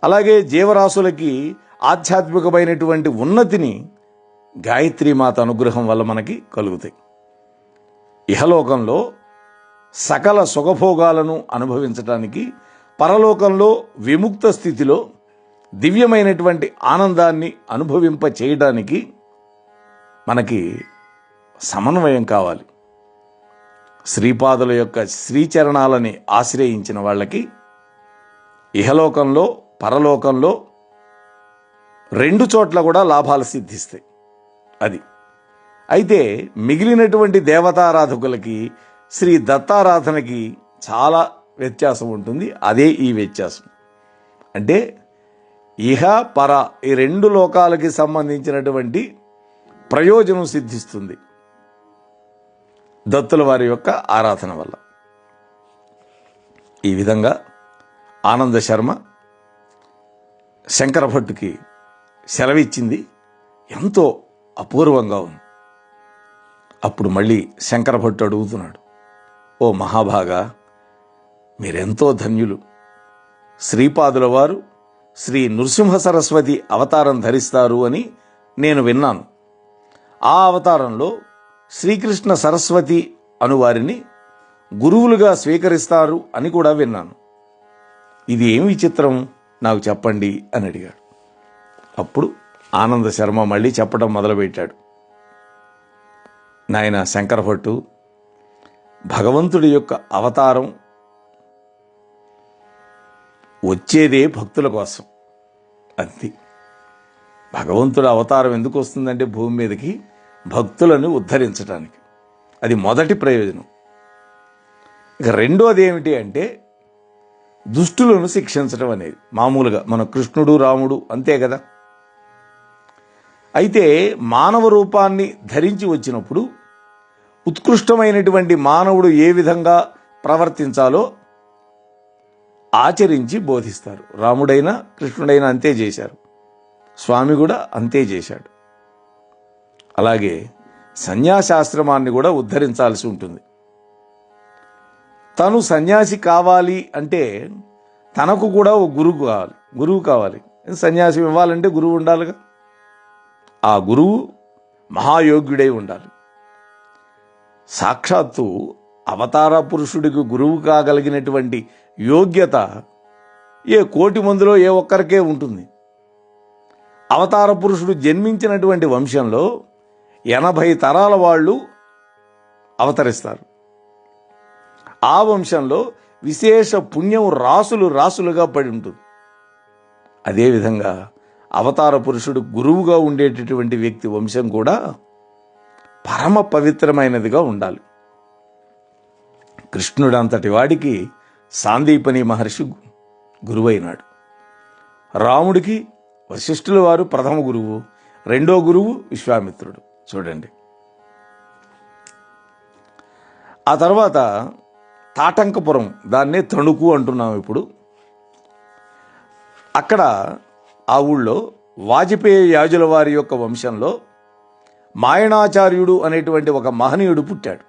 అలాగే జీవరాశులకి ఆధ్యాత్మికమైనటువంటి ఉన్నతిని గాయత్రీమాత అనుగ్రహం వల్ల మనకి కలుగుతాయి. ఇహలోకంలో సకల సుఖభోగాలను అనుభవించటానికి, పరలోకంలో విముక్త స్థితిలో దివ్యమైనటువంటి ఆనందాన్ని అనుభవింప చేయడానికి మనకి సమన్వయం కావాలి. శ్రీపాదుల యొక్క శ్రీచరణాలని ఆశ్రయించిన వాళ్ళకి ఇహలోకంలో పరలోకంలో రెండు చోట్ల కూడా లాభాలు సిద్ధిస్తాయి. అది అయితే మిగిలినటువంటి దేవతారాధకులకి శ్రీ దత్తారాధనకి చాలా వ్యత్యాసం ఉంటుంది. అదే ఈ వ్యత్యాసం. అంటే ఇహ పర ఈ రెండు లోకాలకి సంబంధించినటువంటి ప్రయోజనం సిద్ధిస్తుంది దత్తుల వారి యొక్క ఆరాధన వల్ల. ఈ విధంగా ఆనంద శర్మ శంకర భట్టుకి సెలవిచ్చింది ఎంతో అపూర్వంగా ఉంది. అప్పుడు మళ్ళీ శంకర భట్టు అడుగుతున్నాడు, ఓ మహాభాగా, మీరెంతో ధన్యులు. శ్రీపాదుల వారు శ్రీ నృసింహ సరస్వతి అవతారం ధరిస్తారు అని నేను విన్నాను. ఆ అవతారంలో శ్రీకృష్ణ సరస్వతి అనువారిని గురువులుగా స్వీకరిస్తారు అని కూడా విన్నాను. ఇది ఏమి విచిత్రం, నాకు చెప్పండి అని అడిగాడు. అప్పుడు ఆనంద శర్మ మళ్ళీ చెప్పడం మొదలుపెట్టాడు. నాయన శంకర భట్టు, భగవంతుడి యొక్క అవతారం వచ్చేదే భక్తుల కోసం. అది భగవంతుడి అవతారం ఎందుకు వస్తుందంటే భూమి మీదకి భక్తులను ఉద్ధరించడానికి. అది మొదటి ప్రయోజనం. ఇక రెండోది ఏమిటి అంటే దుష్టులను శిక్షించడం అనేది. మామూలుగా మన కృష్ణుడు రాముడు అంతే కదా. అయితే మానవ రూపాన్ని ధరించి వచ్చినప్పుడు ఉత్కృష్టమైనటువంటి మానవుడు ఏ విధంగా ప్రవర్తించాలో ఆచరించి బోధిస్తారు. రాముడైనా కృష్ణుడైనా అంతే చేశారు, స్వామి కూడా అంతే చేశాడు. అలాగే సన్యాసాశ్రమాన్ని కూడా ఉద్ధరించాల్సి ఉంటుంది. తను సన్యాసి కావాలి అంటే తనకు కూడా ఓ గురువు కావాలి. సన్యాసి ఇవ్వాలంటే గురువు ఉండాలిగా. ఆ గురువు మహాయోగ్యుడై ఉండాలి. సాక్షాత్తు అవతార పురుషుడికి గురువు కాగలిగినటువంటి యోగ్యత ఏ కోటి మందిలో ఏ ఒక్కరికే ఉంటుంది. అవతార పురుషుడు జన్మించినటువంటి వంశంలో 80 తరాల వాళ్ళు అవతరిస్తారు. ఆ వంశంలో విశేష పుణ్యం రాసులుగా పడి ఉంటుంది. అదేవిధంగా అవతార పురుషుడు గురువుగా ఉండేటటువంటి వ్యక్తి వంశం కూడా పరమ పవిత్రమైనదిగా ఉండాలి. కృష్ణుడు అంతటి వాడికి సాందీపని మహర్షి గురువైనాడు. రాముడికి వశిష్ఠుల వారు ప్రథమ గురువు, రెండో గురువు విశ్వామిత్రుడు. చూడండి. ఆ తర్వాత తాటంకపురం, దాన్నే తణుకు అంటున్నాం ఇప్పుడు. అక్కడ ఆ ఊళ్ళో వాజపేయ యాజుల వారి యొక్క వంశంలో మాయణాచార్యుడు అనేటువంటి ఒక మహనీయుడు పుట్టాడు.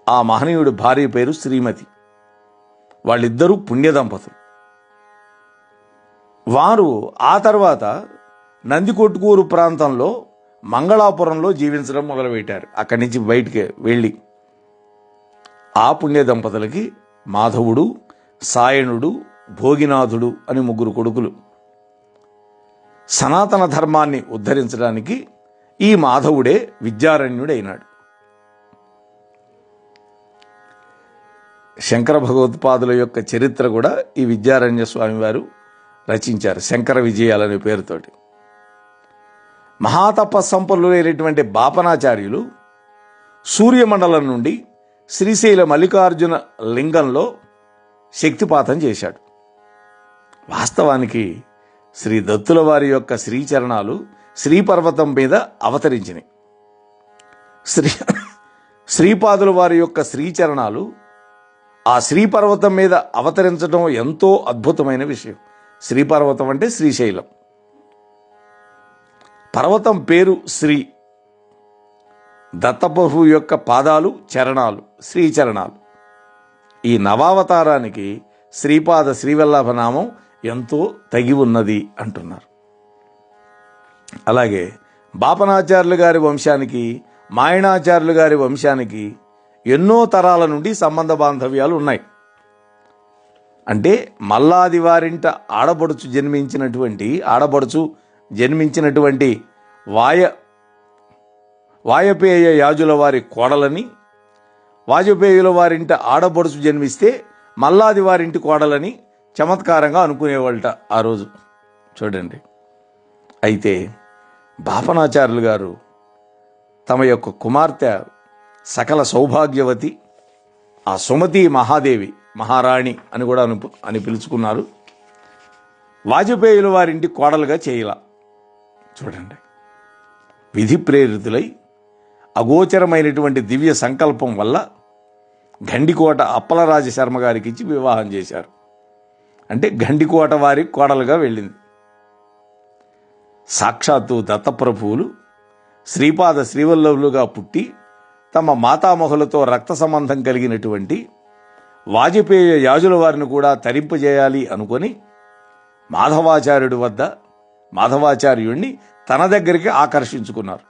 ఆ మహనీయుడు భార్య పేరు శ్రీమతి. వాళ్ళిద్దరూ పుణ్య దంపతులు. వారు ఆ తర్వాత నందికొట్కూరు ప్రాంతంలో మంగళాపురంలో జీవించడం మొదలుపెట్టారు. అక్కడి నుంచి బయటికి వెళ్ళి ఆ పుణ్య దంపతులకి మాధవుడు, సాయణుడు, భోగినాథుడు అని 3 కొడుకులు. సనాతన ధర్మాన్ని ఉద్ధరించడానికి ఈ మాధవుడే విద్యారణ్యుడైనాడు. శంకర భగవత్పాదుల యొక్క చరిత్ర కూడా ఈ విద్యారణ్య స్వామి వారు రచించారు, శంకర విజయాలనే పేరుతోటి. మహాతపస్సంపన్నులైనటువంటి బాపనాచార్యులు సూర్యమండలం నుండి శ్రీశైల మల్లికార్జున లింగంలో శక్తిపాతం చేశాడు. వాస్తవానికి శ్రీ దత్తుల వారి యొక్క శ్రీచరణాలు శ్రీపర్వతం మీద అవతరించినాయి. శ్రీపాదుల వారి యొక్క శ్రీచరణాలు ఆ శ్రీపర్వతం మీద అవతరించడం ఎంతో అద్భుతమైన విషయం. శ్రీపర్వతం అంటే శ్రీశైలం. పర్వతం పేరు శ్రీ. దత్తప్రభు యొక్క పాదాలు చరణాలు శ్రీచరణాలు. ఈ నవావతారానికి శ్రీపాద శ్రీవల్లభ నామం ఎంతో తగి ఉన్నది అంటున్నారు. అలాగే బాపనాచార్యులు గారి వంశానికి, మాయణాచార్యులు గారి వంశానికి ఎన్నో తరాల నుండి సంబంధ బాంధవ్యాలు ఉన్నాయి. అంటే మల్లాది వారింట ఆడపడుచు జన్మించినటువంటి వాయపేయ యాజుల వారి కోడలని, వాజపేయుల వారింట ఆడపడుచు జన్మిస్తే మల్లాది వారింటి కోడలని చమత్కారంగా అనుకునేవాళ్ళట ఆ రోజు. చూడండి. అయితే బాపనాచార్యులు గారు తమ యొక్క కుమార్తె సకల సౌభాగ్యవతి, ఆ సుమతి మహాదేవి, మహారాణి అని కూడా అని పిలుచుకున్నారు. వాజపేయుల వారింటి కోడలుగా చేయాల. చూడండి. విధి ప్రేరితులై అగోచరమైనటువంటి దివ్య సంకల్పం వల్ల గండికోట అప్పలరాజ శర్మ గారికి ఇచ్చి వివాహం చేశారు. అంటే గండికోట వారి కోడలుగా వెళ్ళింది. సాక్షాత్తు దత్తప్రభువులు శ్రీపాద శ్రీవల్లభులుగా పుట్టి తమ మాతామహులతో రక్త సంబంధం కలిగినటువంటి వాజపేయ యాజుల వారిని కూడా తరింపజేయాలి అనుకొని మాధవాచార్యుణ్ణి తన దగ్గరికి ఆకర్షించుకున్నారు.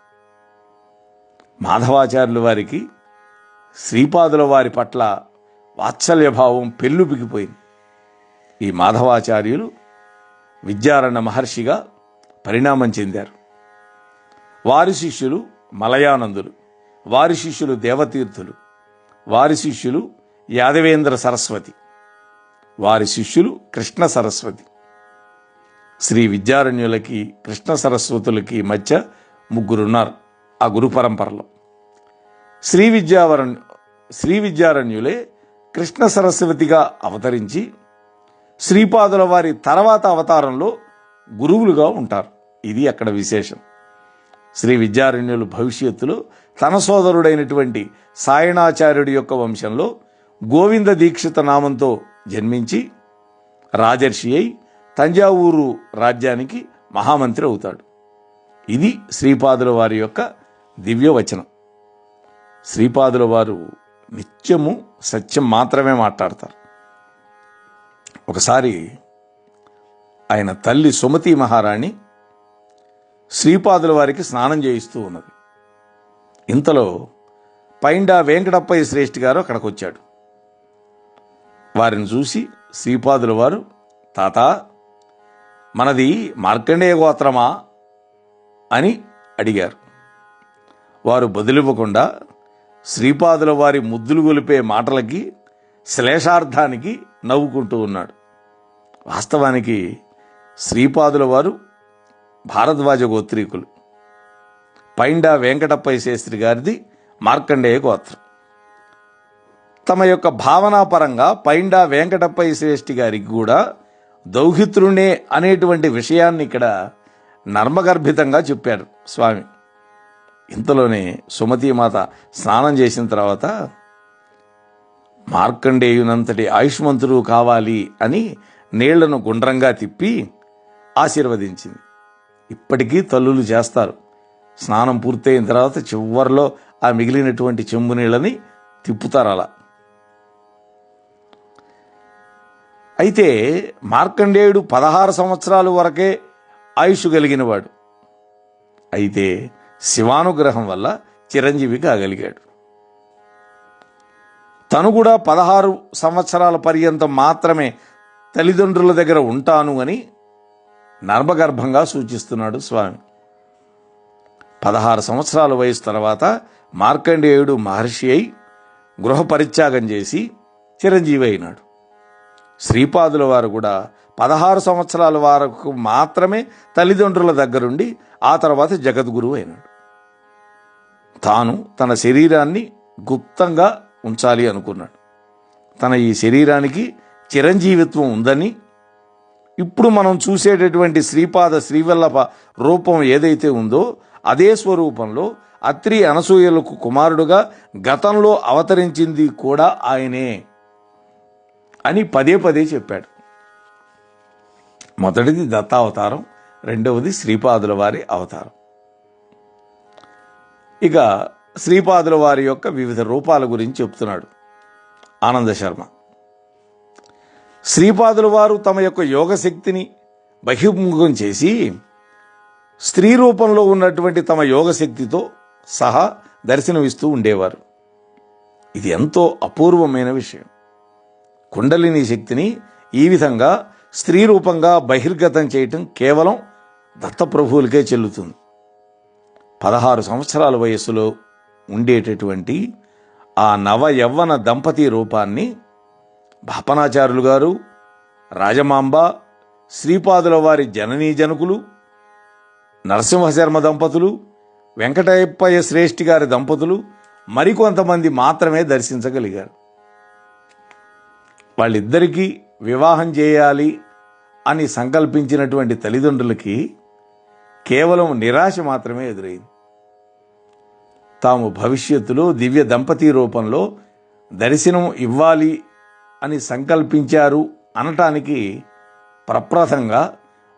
మాధవాచార్యుల వారికి శ్రీపాదుల వారి పట్ల వాత్సల్యభావం పెళ్ళుబిగిపోయింది. ఈ మాధవాచార్యులు విద్యారణ్య మహర్షిగా పరిణామం చెందారు. వారి శిష్యులు మలయానందులు, వారి శిష్యులు దేవతీర్థులు, వారి శిష్యులు యాదవేంద్ర సరస్వతి, వారి శిష్యులు కృష్ణ సరస్వతి. శ్రీ విద్యారణ్యులకి కృష్ణ సరస్వతులకి మధ్య ముగ్గురున్నారు ఆ గురు పరంపరలో. శ్రీ విద్యారణ్యులే కృష్ణ సరస్వతిగా అవతరించి శ్రీపాదుల వారి తర్వాత అవతారంలో గురువులుగా ఉంటారు. ఇది అక్కడ విశేషం. శ్రీ విద్యారణ్యులు భవిష్యత్తులో తన సోదరుడైనటువంటి సాయణాచార్యుడి యొక్క వంశంలో గోవింద దీక్షిత నామంతో జన్మించి రాజర్షి అయి తంజావూరు రాజ్యానికి మహామంత్రి అవుతాడు. ఇది శ్రీపాదుల వారి యొక్క దివ్యవచనం. శ్రీపాదుల వారు నిత్యము సత్యం మాత్రమే మాట్లాడతారు. ఒకసారి ఆయన తల్లి సుమతి మహారాణి శ్రీపాదుల వారికి స్నానం చేయిస్తూ ఉన్నది. ఇంతలో పైండా వెంకటప్పయ్య శ్రేష్ఠి గారు అక్కడికి వచ్చాడు. వారిని చూసి శ్రీపాదుల వారు, తాత మనది మార్కండేయ గోత్రమా అని అడిగారు. వారు బదులివ్వకుండా శ్రీపాదుల వారి ముద్దులు గొలిపే మాటలకి శ్లేషార్థానికి నవ్వుకుంటూ ఉన్నాడు. వాస్తవానికి శ్రీపాదుల వారు భారద్వాజ గోత్రీకులు. పైండా వెంకటప్పయ్య శాస్త్రి గారిది మార్కండేయ గోత్రం. తమ యొక్క భావనాపరంగా పైండా వెంకటప్పయ్య శ్రేష్ఠి గారికి కూడా దౌహిత్రునే అనేటువంటి విషయాన్ని ఇక్కడ నర్మగర్భితంగా చెప్పారు స్వామి. ఇంతలోనే సుమతీమాత స్నానం చేసిన తర్వాత మార్కండేయునంతటి ఆయుష్మంతుడు కావాలి అని నీళ్లను గుండ్రంగా తిప్పి ఆశీర్వదించింది. ఇప్పటికీ తల్లులు చేస్తారు. స్నానం పూర్తయిన తర్వాత చివర్లో ఆ మిగిలినటువంటి చెంబు నీళ్ళని తిప్పుతారు. అలా అయితే మార్కండేయుడు 16 సంవత్సరాల వరకే ఆయుష్ కలిగినవాడు. అయితే శివానుగ్రహం వల్ల చిరంజీవి కాగలిగాడు. తను కూడా 16 సంవత్సరాల పర్యంతం మాత్రమే తల్లిదండ్రుల దగ్గర ఉంటాను అని నర్మగర్భంగా సూచిస్తున్నాడు స్వామి. 16 సంవత్సరాల వయసు తర్వాత మార్కండేయుడు మహర్షి అయి గృహ పరిత్యాగం చేసి చిరంజీవి అయినాడు. శ్రీపాదుల వారు కూడా 16 సంవత్సరాల వరకు మాత్రమే తల్లిదండ్రుల దగ్గరుండి ఆ తర్వాత జగద్గురువు అయినాడు. తాను తన శరీరాన్ని గుప్తంగా ఉంచాలి అనుకున్నాడు. తన ఈ శరీరానికి చిరంజీవిత్వం ఉందని, ఇప్పుడు మనం చూసేటటువంటి శ్రీవల్లభ రూపం ఏదైతే ఉందో అదే స్వరూపంలో అత్రి అనసూయలకు కుమారుడుగా గతంలో అవతరించింది కూడా ఆయనే అని పదే పదే చెప్పాడు. మొదటిది దత్తావతారం, రెండవది శ్రీపాదుల వారి అవతారం. ఇక శ్రీపాదుల వారి యొక్క వివిధ రూపాల గురించి చెప్తున్నాడు ఆనంద శర్మ. శ్రీపాదుల వారు తమ యొక్క యోగశక్తిని బహిర్ముఖం చేసి స్త్రీ రూపంలో ఉన్నటువంటి తమ యోగశక్తితో సహా దర్శనమిస్తూ ఉండేవారు. ఇది ఎంతో అపూర్వమైన విషయం. కుండలిని శక్తిని ఈ విధంగా స్త్రీ రూపంగా బహిర్గతం చేయటం కేవలం దత్తప్రభువులకే చెల్లుతుంది. 16 సంవత్సరాల వయస్సులో ఉండేటటువంటి ఆ నవ యవ్వన దంపతి రూపాన్ని బాపనాచార్యులు గారు, రాజమాంబ, శ్రీపాదుల వారి జననీ జనకులు, నరసింహశర్మ దంపతులు, వెంకటయ్యప్పయ్య శ్రేష్ఠి గారి దంపతులు మరికొంతమంది మాత్రమే దర్శించగలిగారు. వాళ్ళిద్దరికీ వివాహం చేయాలి అని సంకల్పించినటువంటి తల్లిదండ్రులకి కేవలం నిరాశ మాత్రమే ఎదురైంది. తాము భవిష్యత్తులో దివ్య దంపతి రూపంలో దర్శనం ఇవ్వాలి అని సంకల్పించారు అనటానికి ప్రప్రథంగా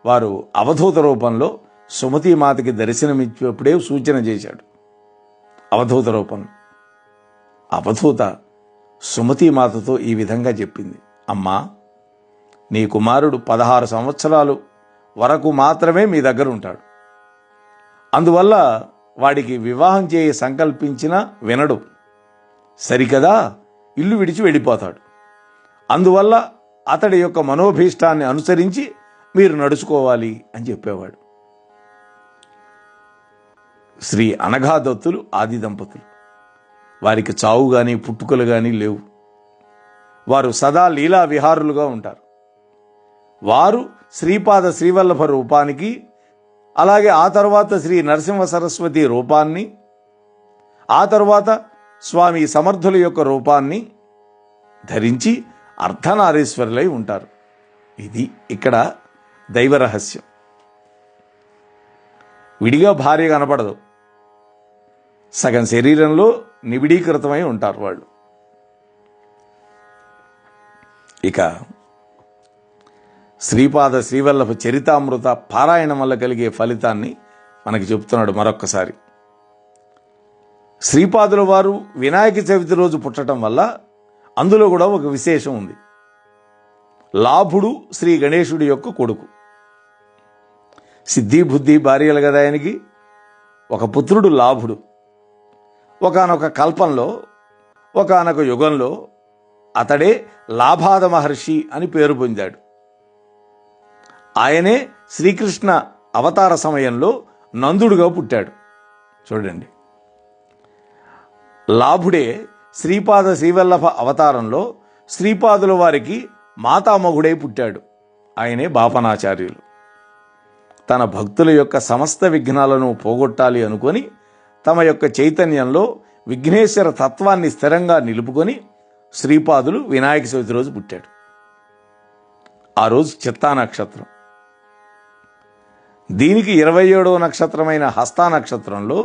వారు అవధూత రూపంలో సుమతీమాతకి దర్శనమిచ్చేప్పుడే సూచన చేశాడు. అవధూత రూపంలో అవధూత సుమతీమాతతో ఈ విధంగా చెప్పింది, అమ్మా, నీ కుమారుడు 16 సంవత్సరాలు వరకు మాత్రమే మీ దగ్గర ఉంటాడు. అందువల్ల వాడికి వివాహం చేయ సంకల్పించినా వినడు, సరికదా ఇల్లు విడిచి వెళ్ళిపోతాడు. అందువల్ల అతడి యొక్క మనోభీష్టాన్ని అనుసరించి మీరు నడుచుకోవాలి అని చెప్పేవాడు. శ్రీ అనఘాదత్తులు ఆది దంపతులు. వారికి చావు కానీ పుట్టుకలు కానీ లేవు. వారు సదా లీలా విహారులుగా ఉంటారు. వారు శ్రీపాద శ్రీవల్లభ రూపానికి, అలాగే ఆ తర్వాత శ్రీ నరసింహ సరస్వతి రూపాన్ని, ఆ తర్వాత స్వామి సమర్థుల యొక్క రూపాన్ని ధరించి అర్ధనారీశ్వరులై ఉంటారు. ఇది ఇక్కడ దైవ రహస్యం. విడిగా భార్య కనపడదు, సగం శరీరంలో నిబిడీకృతమై ఉంటారు వాళ్ళు. ఇక శ్రీపాద శ్రీవల్లభ చరితామృత పారాయణం వల్ల కలిగే ఫలితాన్ని మనకి చెప్తున్నాడు మరొక్కసారి. శ్రీపాదుల వారు వినాయక చవితి రోజు పుట్టడం వల్ల అందులో కూడా ఒక విశేషం ఉంది. లాభుడు శ్రీ గణేశుడి యొక్క కొడుకు. సిద్ధి బుద్ధి భార్యలు కదా ఆయనకి. ఒక పుత్రుడు లాభుడు. ఒకానొక కల్పంలో, ఒకానొక యుగంలో అతడే లాభాద మహర్షి అని పేరు పొందాడు. ఆయనే శ్రీకృష్ణ అవతార సమయంలో నందుడుగా పుట్టాడు. చూడండి, లాభుడే శ్రీపాద శ్రీవల్లభ అవతారంలో శ్రీపాదుల వారికి మాతామహుడై పుట్టాడు. ఆయనే బాపనాచార్యులు. తన భక్తుల యొక్క సమస్త విఘ్నాలను పోగొట్టాలి అనుకొని తమ యొక్క చైతన్యంలో విఘ్నేశ్వర తత్వాన్ని స్థిరంగా నిలుపుకొని శ్రీపాదులు వినాయక చవితి రోజు పుట్టాడు. ఆ రోజు చిత్తా నక్షత్రం. దీనికి 27వ నక్షత్రమైన హస్తా నక్షత్రంలో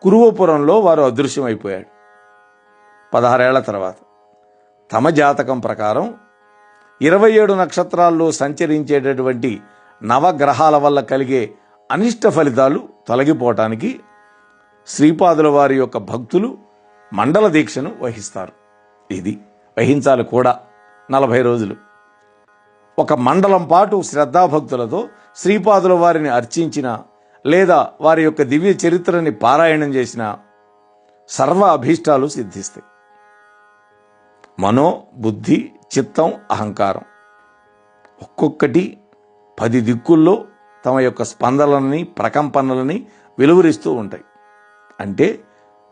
కురువపురంలో వారు అదృశ్యమైపోయాడు. 16 ఏళ్ల తర్వాత తమ జాతకం ప్రకారం 27 నక్షత్రాల్లో సంచరించేటటువంటి నవగ్రహాల వల్ల కలిగే అనిష్ట ఫలితాలు తొలగిపోవటానికి శ్రీపాదుల వారి యొక్క భక్తులు మండల దీక్షను వహిస్తారు. ఇది వహించాలి కూడా 40 రోజులు. ఒక మండలం పాటు శ్రద్ధాభక్తులతో శ్రీపాదుల వారిని అర్చించిన లేదా వారి యొక్క దివ్య చరిత్రని పారాయణం చేసిన సర్వ అభీష్టాలు సిద్ధిస్తాయి. మనో, బుద్ధి, చిత్తం, అహంకారం ఒక్కొక్కటి 10 దిక్కుల్లో తమ యొక్క స్పందనలని, ప్రకంపనలని వెలువరిస్తూ ఉంటాయి. అంటే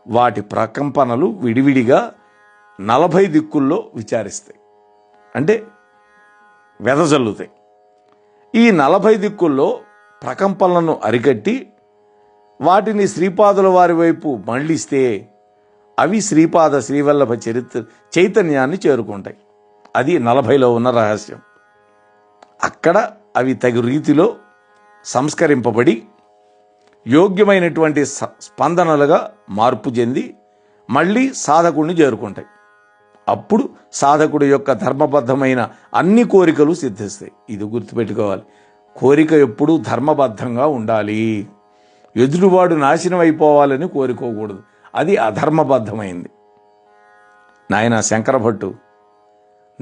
వాటి ప్రకంపనలు విడివిడిగా 40 దిక్కుల్లో విచారిస్తాయి, అంటే వెదజల్లుతాయి. ఈ 40 దిక్కుల్లో ప్రకంపనలను అరికట్టి వాటిని శ్రీపాదుల వారి వైపు మళ్లిస్తే అవి శ్రీపాద శ్రీవల్లభ చైతన్యాన్ని చేరుకుంటాయి. అది 40లో ఉన్న రహస్యం. అక్కడ అవి తగు రీతిలో సంస్కరింపబడి యోగ్యమైనటువంటి స్పందనలుగా మార్పు చెంది మళ్ళీ సాధకుడిని చేరుకుంటాయి. అప్పుడు సాధకుడి యొక్క ధర్మబద్ధమైన అన్ని కోరికలు సిద్ధిస్తాయి. ఇది గుర్తుపెట్టుకోవాలి. కోరిక ఎప్పుడూ ధర్మబద్ధంగా ఉండాలి. ఎదుటివాడు నాశనం అయిపోవాలని కోరుకోకూడదు. అది అధర్మబద్ధమైంది. నాయన శంకర భట్టు,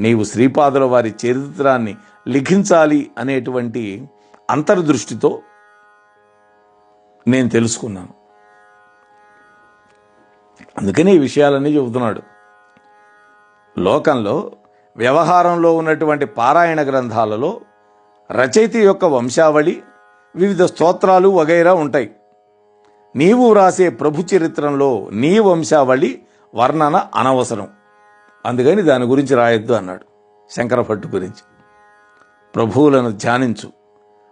నీవు శ్రీపాదుల వారి చరిత్రాన్ని లిఖించాలి అనేటువంటి అంతర్దృష్టితో నేను తెలుసుకున్నాను. అందుకని ఈ విషయాలన్నీ చెబుతున్నాడు. లోకంలో వ్యవహారంలో ఉన్నటువంటి పారాయణ గ్రంథాలలో రచయిత యొక్క వంశావళి, వివిధ స్తోత్రాలు వగైరా ఉంటాయి. నీవు వ్రాసే ప్రభు చరిత్రంలో నీ వంశావళి వర్ణన అనవసరం, అందుకని దాని గురించి రాయొద్దు అన్నాడు శంకర భట్టు గురించి. ప్రభువులను ధ్యానించు,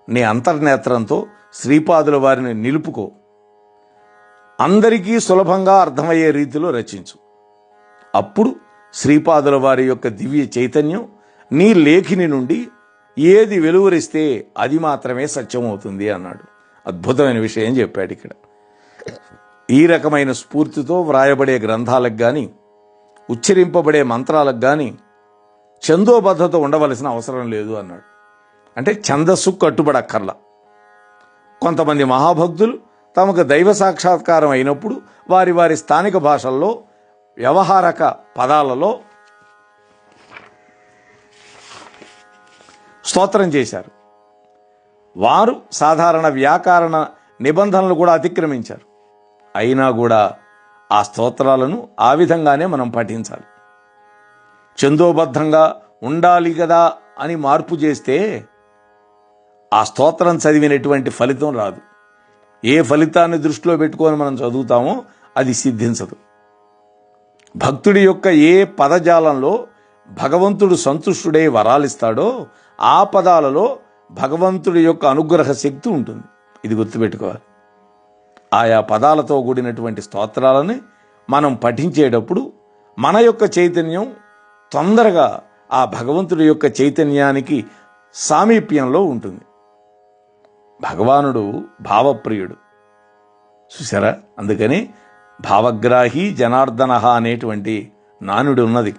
నీ అంతర్నేత్రంతో శ్రీపాదుల వారిని నిలుపుకో, అందరికీ సులభంగా అర్థమయ్యే రీతిలో రచించు. అప్పుడు శ్రీపాదుల వారి యొక్క దివ్య చైతన్యం నీ లేఖిని నుండి ఏది వెలువరిస్తే అది మాత్రమే సత్యమవుతుంది అన్నాడు. అద్భుతమైన విషయం చెప్పాడు ఇక్కడ. ఈ రకమైన స్ఫూర్తితో వ్రాయబడే గ్రంథాలకు కానీ, ఉచ్చరింపబడే మంత్రాలకు కానీ ఛందోబద్ధత ఉండవలసిన అవసరం లేదు అన్నాడు. అంటే ఛందస్సు కట్టుబడక్కర్లా. కొంతమంది మహాభక్తులు తమకు దైవ సాక్షాత్కారం అయినప్పుడు వారి వారి స్థానిక భాషల్లో వ్యవహారక పదాలలో స్తోత్రం చేశారు. వారు సాధారణ వ్యాకరణ నిబంధనలు కూడా అతిక్రమించారు. అయినా కూడా ఆ స్తోత్రాలను ఆ విధంగానే మనం పఠించాలి. ఛందోబద్ధంగా ఉండాలి కదా అని మార్పు చేస్తే ఆ స్తోత్రం చదివినటువంటి ఫలితం రాదు. ఏ ఫలితాన్ని దృష్టిలో పెట్టుకొని మనం చదువుతామో అది సిద్ధించదు. భక్తుడి యొక్క ఏ పదజాలంలో భగవంతుడు సంతుష్టుడై వరాలిస్తాడో ఆ పదాలలో భగవంతుడి యొక్క అనుగ్రహ శక్తి ఉంటుంది. ఇది గుర్తుపెట్టుకోవాలి. ఆయా పదాలతో కూడినటువంటి స్తోత్రాలని మనం పఠించేటప్పుడు మన యొక్క చైతన్యం తొందరగా ఆ భగవంతుడి యొక్క చైతన్యానికి సామీప్యంలో ఉంటుంది. భగవానుడు భావప్రియుడు, చూసారా? అందుకని భావగ్రాహి జనార్దన అనేటువంటి నానుడు ఉన్నది.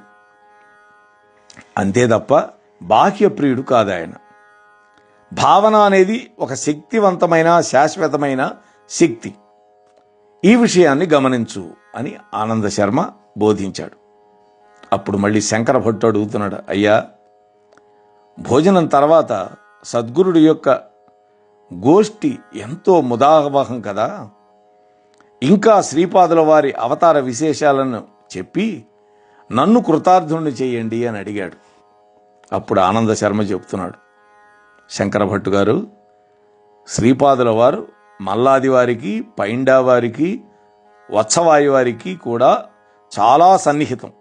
అంతే తప్ప బాహ్యప్రియుడు కాదు ఆయన. భావన అనేది ఒక శక్తివంతమైన శాశ్వతమైన శక్తి. ఈ విషయాన్ని గమనించు అని ఆనంద శర్మ బోధించాడు. అప్పుడు మళ్ళీ శంకర భట్టు అడుగుతున్నాడు, అయ్యా, భోజనం తర్వాత సద్గురుడి యొక్క గోష్ఠి ఎంతో ముదావహం కదా, ఇంకా శ్రీపాదుల వారి అవతార విశేషాలను చెప్పి నన్ను కృతార్థుణ్ణి చేయండి అని అడిగాడు. అప్పుడు ఆనంద శర్మ చెప్తున్నాడు, శంకర భట్టు గారు, శ్రీపాదుల వారు మల్లాది వారికి, పైండా వారికి, వత్సవాయి వారికి కూడా చాలా సన్నిహితం.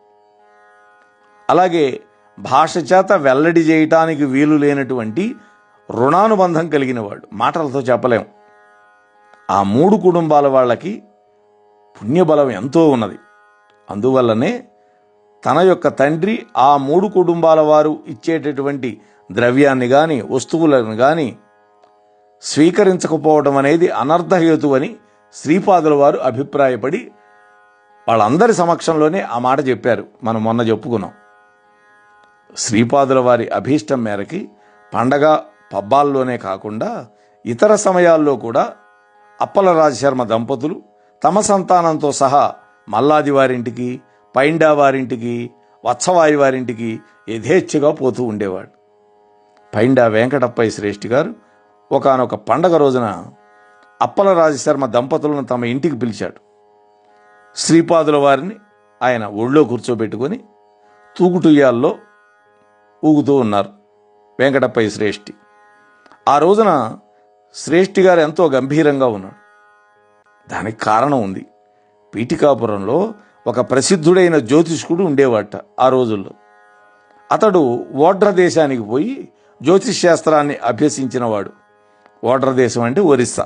అలాగే భాష చేత వెల్లడి చేయటానికి వీలు లేనటువంటి రుణానుబంధం కలిగిన వాడు. మాటలతో చెప్పలేం. ఆ 3 కుటుంబాల వాళ్ళకి పుణ్యబలం ఎంతో ఉన్నది. అందువల్లనే తన యొక్క తండ్రి ఆ 3 కుటుంబాల వారు ఇచ్చేటటువంటి ద్రవ్యాన్ని కానీ వస్తువులను కానీ స్వీకరించకపోవడం అనేది అనర్థహేతు అని శ్రీపాదుల వారు అభిప్రాయపడి వాళ్ళందరి సమక్షంలోనే ఆ మాట చెప్పారు. మనం మొన్న చెప్పుకున్నాం. శ్రీపాదుల వారి అభీష్టం మేరకి పండగ పబ్బాల్లోనే కాకుండా ఇతర సమయాల్లో కూడా అప్పల రాజశర్మ దంపతులు తమ సంతానంతో సహా మల్లాది వారింటికి, పైండా వారింటికి, వత్సవాయి వారింటికి యథేచ్ఛగా పోతూ ఉండేవాడు. పైండా వెంకటప్పయ్య శ్రేష్ఠి గారు ఒకానొక పండగ రోజున అప్పల రాజశర్మ దంపతులను తమ ఇంటికి పిలిచాడు. శ్రీపాదుల వారిని ఆయన ఒళ్ళో కూర్చోబెట్టుకొని తూగుటుయ్యాల్లో ఊగుతూ ఉన్నారు వెంకటప్పయ్య శ్రేష్ఠి. ఆ రోజున శ్రేష్ఠి గారు ఎంతో గంభీరంగా ఉన్నాడు. దానికి కారణం ఉంది. పీఠికాపురంలో ఒక ప్రసిద్ధుడైన జ్యోతిష్కుడు ఉండేవాట ఆ రోజుల్లో. అతడు ఓడ్ర దేశానికి పోయి జ్యోతిష్ శాస్త్రాన్ని అభ్యసించినవాడు. ఓడ్ర దేశం అంటే ఒరిస్సా.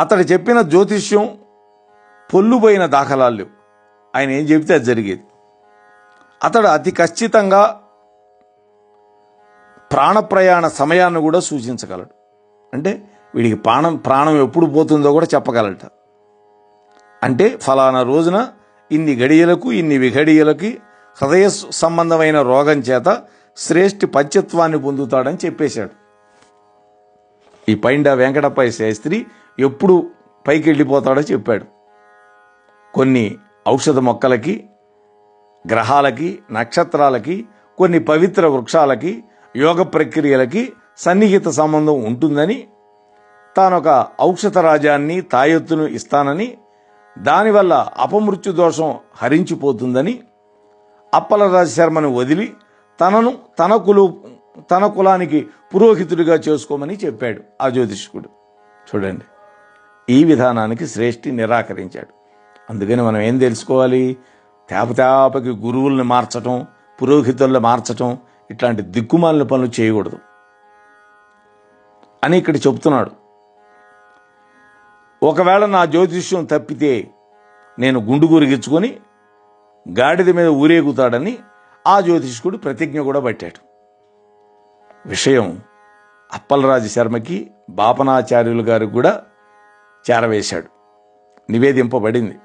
అతడు చెప్పిన జ్యోతిష్యం పొల్లుపోయిన దాఖలాలు లేవు. ఆయన ఏం చెబితే అది జరిగేది. అతడు అతి ఖచ్చితంగా ప్రాణప్రయాణ సమయాన్ని కూడా సూచించగలడు. అంటే వీడికి ప్రాణం ఎప్పుడు పోతుందో కూడా చెప్పగలట. అంటే ఫలానా రోజున ఇన్ని గడియలకు, ఇన్ని విఘడియలకి హృదయ సంబంధమైన రోగం చేత శ్రేష్ఠి పత్యత్వాన్ని పొందుతాడని చెప్పేశాడు. ఈ పైండా వెంకటప్పయ్య శాస్త్రి ఎప్పుడు పైకి వెళ్ళిపోతాడో చెప్పాడు. కొన్ని ఔషధ మొక్కలకి గ్రహాలకి, నక్షత్రాలకి, కొన్ని పవిత్ర వృక్షాలకి, యోగ ప్రక్రియలకి సన్నిహిత సంబంధం ఉంటుందని, తానొక ఔషధ రాజ్యాన్ని తాయెత్తును ఇస్తానని, దానివల్ల అపమృత్యు దోషం హరించిపోతుందని, అప్పలరాజు శర్మను వదిలి తనను తన కులానికి పురోహితుడిగా చేసుకోమని చెప్పాడు ఆ జ్యోతిష్కుడు. చూడండి, ఈ విధానానికి శ్రేష్ఠి నిరాకరించాడు. అందుకని మనం ఏం తెలుసుకోవాలి? తేపకి గురువుల్ని మార్చటం, పురోహితుల్ని మార్చటం, ఇట్లాంటి దిక్కుమాలిన పనులు చేయకూడదు అని ఇక్కడ చెప్తున్నాడు. ఒకవేళ నా జ్యోతిష్యం తప్పితే నేను గుండు గురిగించుకొని గాడిద మీద ఊరేగుతాడని ఆ జ్యోతిష్కుడు ప్రతిజ్ఞ కూడా పట్టాడు. విషయం అప్పలరాజు శర్మకి, బాపనాచార్యులు గారికి కూడా చేరవేశాడు, నివేదింపబడింది.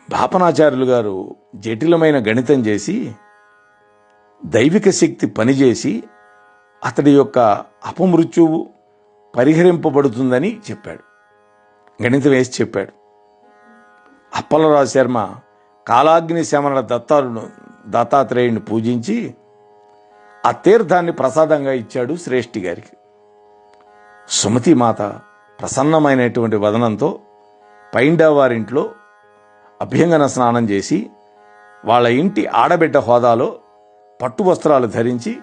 బాపనాచార్యులు గారు జటిలమైన గణితం చేసి, దైవిక శక్తి పనిచేసి అతడి యొక్క అపమృత్యువు పరిహరింపబడుతుందని చెప్పాడు. గణితం వేసి చెప్పాడు. అప్పలరాజు శర్మ కాలాగ్ని శమన దత్తాత్రేయుని పూజించి ఆ తీర్థాన్ని ప్రసాదంగా ఇచ్చాడు శ్రేష్ఠి గారికి. సుమతిమాత ప్రసన్నమైనటువంటి వదనంతో పైండా వారింట్లో అభ్యంగన స్నానం చేసి వాళ్ళ ఇంటి ఆడబిడ్డ హోదాలో పట్టు వస్త్రాలు ధరించి,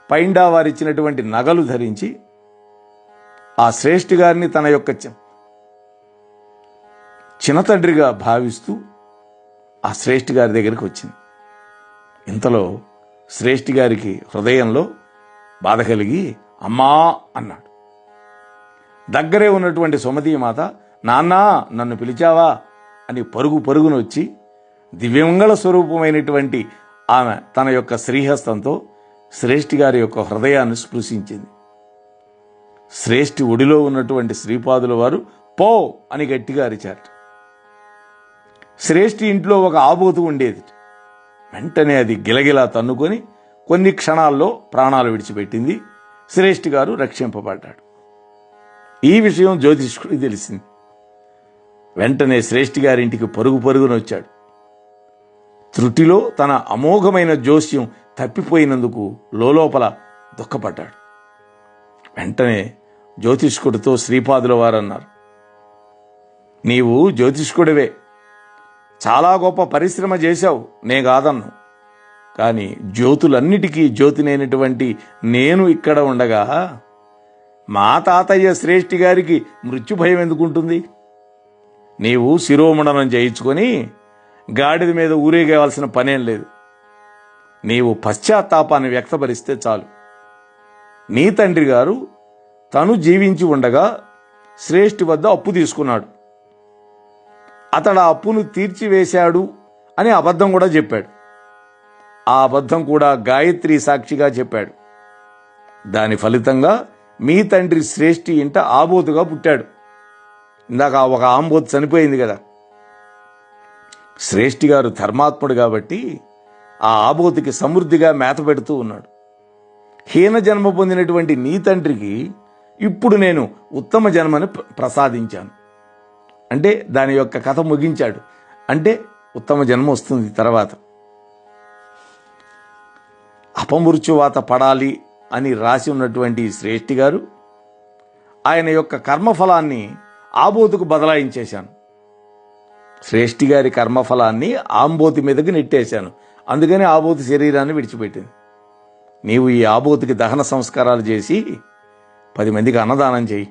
పైండా వారిచ్చినటువంటి నగలు ధరించి ఆ శ్రేష్ఠి గారిని తన యొక్క చిన్నతండ్రిగా భావిస్తూ ఆ శ్రేష్ఠి గారి దగ్గరికి వచ్చింది. ఇంతలో శ్రేష్ఠి గారికి హృదయంలో బాధ కలిగి అమ్మా అన్నాడు. దగ్గరే ఉన్నటువంటి సుమతీమాత, నాన్నా నన్ను పిలిచావా అని పరుగున వచ్చి దివ్యమంగళ స్వరూపమైనటువంటి ఆమె తన యొక్క శ్రీహస్తంతో శ్రేష్ఠి గారి యొక్క హృదయాన్ని స్పృశించింది. శ్రేష్ఠి ఒడిలో ఉన్నటువంటి శ్రీపాదుల వారు పో అని గట్టిగా అరిచారు. శ్రేష్ఠి ఇంట్లో ఒక ఆబోతు ఉండేది. వెంటనే అది గిలగిలా తన్నుకొని కొన్ని క్షణాల్లో ప్రాణాలు విడిచిపెట్టింది. శ్రేష్ఠి గారు రక్షింపబడ్డాడు. ఈ విషయం జ్యోతిష్కుడికి తెలిసింది. వెంటనే శ్రేష్ఠి గారింటికి పరుగున వచ్చాడు. త్రుటిలో తన అమోఘమైన జోస్యం తప్పిపోయినందుకు లోపల దుఃఖపడ్డాడు. వెంటనే జ్యోతిష్కుడితో శ్రీపాదుల వారు అన్నారు, నీవు జ్యోతిష్కుడివే, చాలా గొప్ప పరిశ్రమ చేశావు, నే కాదన్ను. కానీ జ్యోతులన్నిటికీ జ్యోతినైనటువంటి నేను ఇక్కడ ఉండగా మా తాతయ్య శ్రేష్ఠి గారికి మృత్యు భయం ఎందుకుంటుంది? నీవు శిరోముండనం చేయించుకొని గాడిద మీద ఊరేగవలసిన పనేం లేదు. నీవు పశ్చాత్తాపాన్ని వ్యక్తపరిస్తే చాలు. నీ తండ్రి గారు తను జీవించి ఉండగా శ్రేష్ఠి వద్ద అప్పు తీసుకున్నాడు. అతడు ఆ అప్పును తీర్చివేశాడు అని అబద్ధం కూడా చెప్పాడు. ఆ అబద్ధం కూడా గాయత్రి సాక్షిగా చెప్పాడు. దాని ఫలితంగా మీ తండ్రి శ్రేష్ఠి ఇంట ఆబోతుగా పుట్టాడు. ఇందాక ఒక ఆంబోతు చనిపోయింది కదా. శ్రేష్ఠి గారు ధర్మాత్ముడు కాబట్టి ఆ ఆబోతుకి సమృద్ధిగా మేత పెడుతూ ఉన్నాడు. హీన జన్మ పొందినటువంటి నీ తండ్రికి ఇప్పుడు నేను ఉత్తమ జన్మను ప్రసాదించాను అంటే దాని యొక్క కథ ముగించాడు. అంటే ఉత్తమ జన్మ వస్తుంది తర్వాత. అపమృత్యువాత పడాలి అని రాసి ఉన్నటువంటి శ్రేష్ఠి గారు ఆయన యొక్క కర్మఫలాన్ని ఆబోతుకు బదలాయించేశాను. శ్రేష్ఠి గారి కర్మఫలాన్ని ఆంబోతి మీదకి నెట్టేశాను. అందుకని ఆబోతి శరీరాన్ని విడిచిపెట్టింది. నీవు ఈ ఆబోతికి దహన సంస్కారాలు చేసి 10 మందికి అన్నదానం చేయి.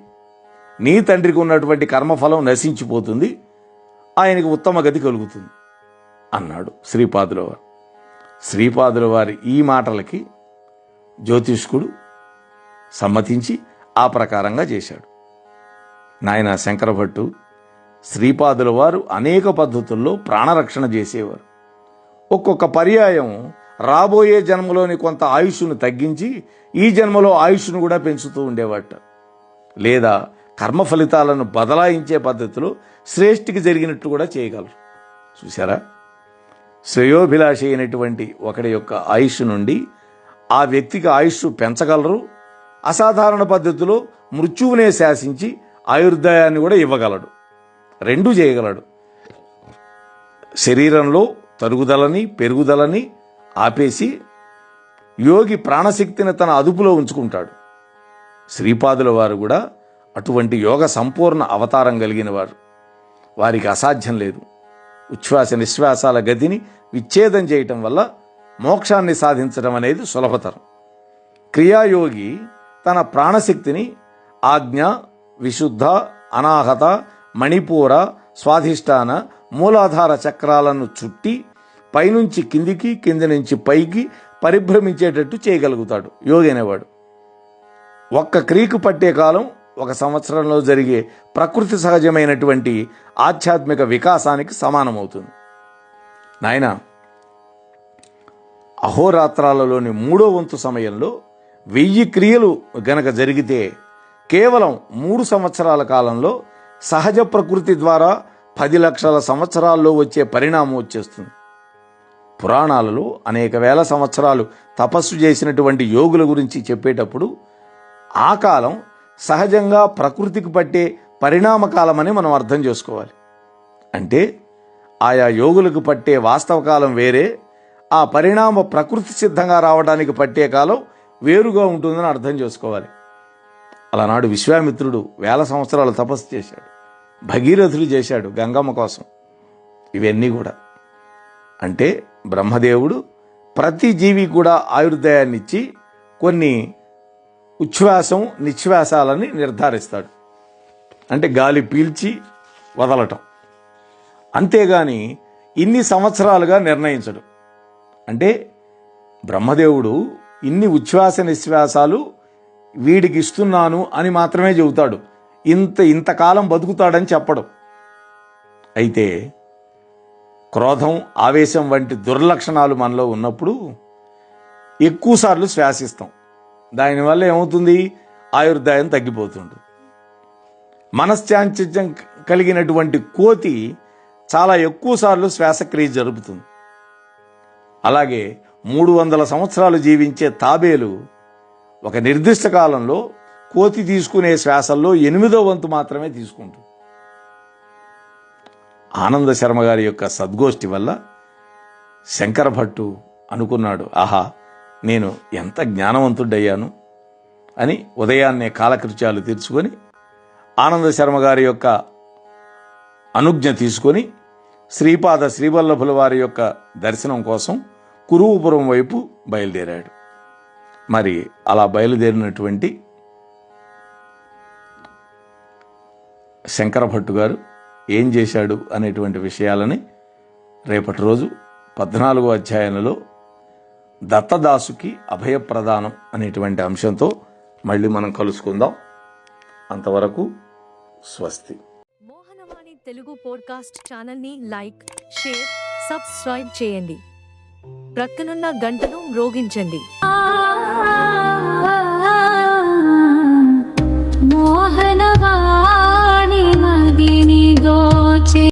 నీ తండ్రికి ఉన్నటువంటి కర్మఫలం నశించిపోతుంది, ఆయనకి ఉత్తమ గతి కలుగుతుంది అన్నాడు శ్రీపాదుల వారు. శ్రీపాదుల వారి ఈ మాటలకి జ్యోతిష్కుడు సమ్మతించి ఆ ప్రకారంగా చేశాడు. నాయన శంకరభట్టు, శ్రీపాదుల వారు అనేక పద్ధతుల్లో ప్రాణరక్షణ చేసేవారు. ఒక్కొక్క పర్యాయం రాబోయే జన్మలోని కొంత ఆయుష్ను తగ్గించి ఈ జన్మలో ఆయుష్ను కూడా పెంచుతూ ఉండేవాట. లేదా కర్మ ఫలితాలను బదలాయించే పద్ధతిలో శ్రేష్ఠికి జరిగినట్టు కూడా చేయగలరు. చూసారా, శ్రేయోభిలాషి అయినటువంటి ఒకడి యొక్క ఆయుష్ నుండి ఆ వ్యక్తికి ఆయుష్ పెంచగలరు. అసాధారణ పద్ధతిలో మృత్యువునే శాసించి ఆయుర్దాయాన్ని కూడా ఇవ్వగలడు. రెండూ చేయగలడు. శరీరంలో తరుగుదలని పెరుగుదలని ఆపేసి యోగి ప్రాణశక్తిని తన అదుపులో ఉంచుకుంటాడు. శ్రీపాదుల వారు కూడా అటువంటి యోగ సంపూర్ణ అవతారం కలిగిన వారు. వారికి అసాధ్యం లేదు. ఉచ్ఛ్వాస నిశ్వాసాల గతిని విచ్ఛేదం చేయటం వల్ల మోక్షాన్ని సాధించడం అనేది సులభతరం. క్రియాయోగి తన ప్రాణశక్తిని ఆజ్ఞ, విశుద్ధ, అనాహత, మణిపూర, స్వాధిష్టాన, మూలాధార చక్రాలను చుట్టి పైనుంచి కిందికి, కింది నుంచి పైకి పరిభ్రమించేటట్టు చేయగలుగుతాడు యోగి అనేవాడు. ఒక్క క్రియకు పట్టే కాలం 1 సంవత్సరంలో జరిగే ప్రకృతి సహజమైనటువంటి ఆధ్యాత్మిక వికాసానికి సమానమవుతుంది. నాయన, అహోరాత్రాలలోని 3వ వంతు సమయంలో 1000 క్రియలు గనక జరిగితే కేవలం 3 సంవత్సరాల కాలంలో సహజ ప్రకృతి ద్వారా 10 లక్షల సంవత్సరాల్లో వచ్చే పరిణామం వచ్చేస్తుంది. పురాణాలలో అనేక వేల సంవత్సరాలు తపస్సు చేసినటువంటి యోగుల గురించి చెప్పేటప్పుడు ఆ కాలం సహజంగా ప్రకృతికి పట్టే పరిణామ కాలమని మనం అర్థం చేసుకోవాలి. అంటే ఆయా యోగులకు పట్టే వాస్తవ కాలం వేరే, ఆ పరిణామ ప్రకృతి సిద్ధంగా రావడానికి పట్టే కాలం వేరుగా ఉంటుందని అర్థం చేసుకోవాలి. అలనాడు విశ్వామిత్రుడు 1000 సంవత్సరాలు తపస్సు చేశాడు. భగీరథుడు చేశాడు గంగమ్మ కోసం. ఇవన్నీ కూడా అంటే బ్రహ్మదేవుడు ప్రతి జీవి కూడా ఆయుర్దాయాన్ని ఇచ్చి కొన్ని ఉచ్ఛ్వాసం నిశ్వాసాలని నిర్ధారిస్తాడు. అంటే గాలి పీల్చి వదలటం. అంతేగాని ఇన్ని సంవత్సరాలుగా నిర్ణయించడు. అంటే బ్రహ్మదేవుడు ఇన్ని ఉచ్ఛ్వాస నిశ్వాసాలు వీడికి ఇస్తున్నాను అని మాత్రమే చెబుతాడు. ఇంతకాలం బతుకుతాడని చెప్పడం. అయితే క్రోధం, ఆవేశం వంటి దుర్లక్షణాలు మనలో ఉన్నప్పుడు ఎక్కువసార్లు శ్వాసిస్తాం. దానివల్ల ఏమవుతుంది? ఆయుర్దాయం తగ్గిపోతుంది. మనశ్చాంచల్యం కలిగినటువంటి కోతి చాలా ఎక్కువసార్లు శ్వాసక్రియ జరుపుతుంది. అలాగే 300 సంవత్సరాలు జీవించే తాబేలు ఒక నిర్దిష్ట కాలంలో కోతి తీసుకునే శ్వాసల్లో 8వ వంతు మాత్రమే తీసుకుంటుంది. ఆనంద శర్మ గారి యొక్క సద్గోష్ఠి వల్ల శంకర భట్టు అనుకున్నాడు, ఆహా, నేను ఎంత జ్ఞానవంతుడయ్యాను అని. ఉదయాన్నే కాలకృత్యాలు తీర్చుకొని ఆనంద శర్మ గారి యొక్క అనుజ్ఞ తీసుకొని శ్రీపాద శ్రీవల్లభుల వారి యొక్క దర్శనం కోసం కురువుపురం వైపు బయలుదేరాడు. మరి అలా బయలుదేరినటువంటి శంకర భట్టు గారు ఏం చేశాడు అనేటువంటి విషయాలని రేపటి రోజు 14వ అధ్యాయంలో దత్తదాసుకి అభయప్రదానం అనేటువంటి అంశంతో మళ్ళీ మనం కలుసుకుందాం. అంతవరకు స్వస్తి. మోహనవాణి తెలుగు పోడ్కాస్ట్ ఛానల్ని లైక్, షేర్, సబ్స్క్రైబ్ చేయండి. ప్రక్కనున్న గంటను మ్రోగించండి.